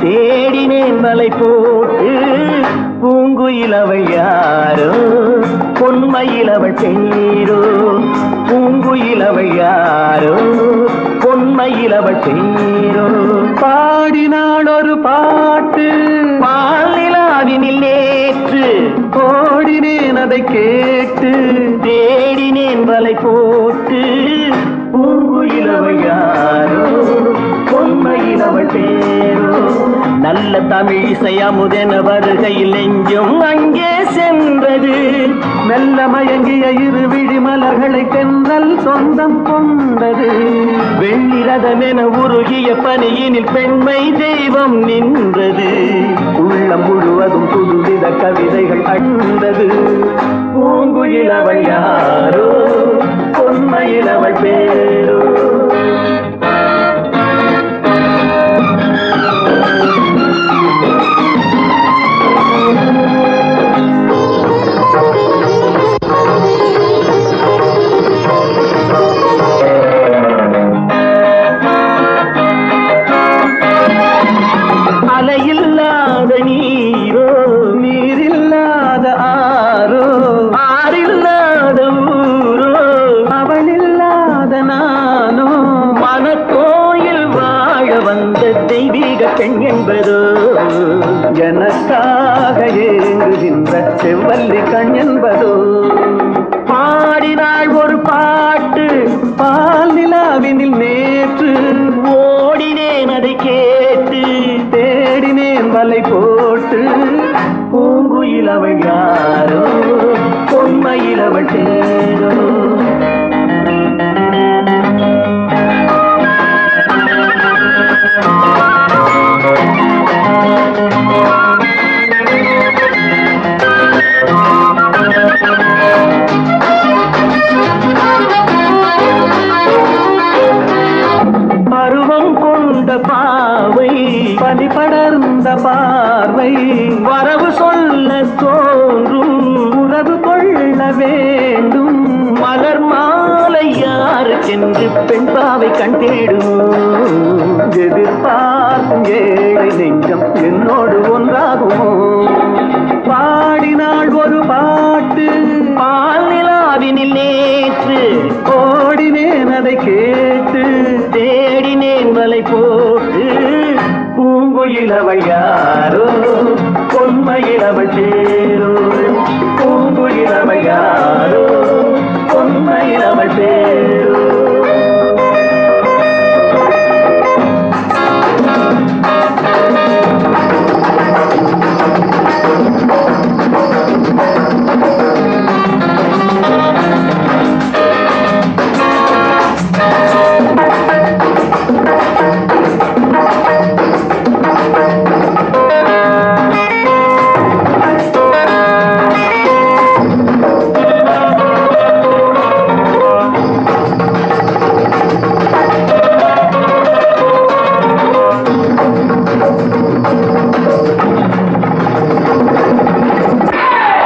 தேடினேன் வலை போட்டு பூங்குயிலவள் யாரோ பொன்மையிலவள் பேரோ பூங்குயிலவள் யாரோ பொன்மையிலவள் பேரோ பாடினாள் ஒரு பாட்டு பாலிலாவினில் நேற்று ஓடினேன் அதை கேட்டு தேடினேன் வலை போட்டு பூங்குயிலவள் யாரோ பொன்மையிலவள் பேரோ நல்ல தமிழ் இசை அமுதென வருகையில் நெஞ்சும் அங்கே சென்றது மெல்ல மயங்கிய இரு விழி மலர்களை தென்றல் சொந்தம் கொண்டது வெள்ளிரதமென உருகிய பனியினில் பெண்மை தெய்வம் நின்றது உள்ளம் முழுவதும் புதுவித கவிதைகள் அண்டது பூங்குயிலவள் யாரோ பொன்மையிலவள் பேரோ அலையில்லாத நீரோ நீரில்லாத ஆரோ ஆறில்லாத ஊரோ அவளில்லாத நானோ மனக்கோயில் வாழ வந்த தெய்வீக பெண் என்பதோ எனக்காக ஏங்குகின்ற செவ்வல்லி கண் என்பதோ பாடினாள் ஒரு பாட்டு பால் நிலாவினில் நேற்று ஓடினேன் அதை கேட்டு தேடினேன் வலை போட்டு பூங்குயிலவள் யாரோ பொன்மையிலவள் பேரோ பருவம் கொண்ட பாவை பனி படர்ந்த பார்வை வரவு சொல்ல தோன்றும் உறவு கொள்ள வேண்டும் மலர் மாலை யாருக்கென்று பெண் பாவை கண் தேடும் எதிர்பார்க்கும் ஏழை நெஞ்சம் என்னோடு ஒன்றாகுமோ பாடினாள் ஒரு பாட்டு பால் நிலாவினில் நேற்று ஓடினேன் அதை கேட்டு தேடினேன் வலை போட்டு பூங்குயிலவள் யாரோ பொன்மையிலவள் பேரோ பூங்குயிலவள் யாரோ பொன்மையிலவள் பேரோ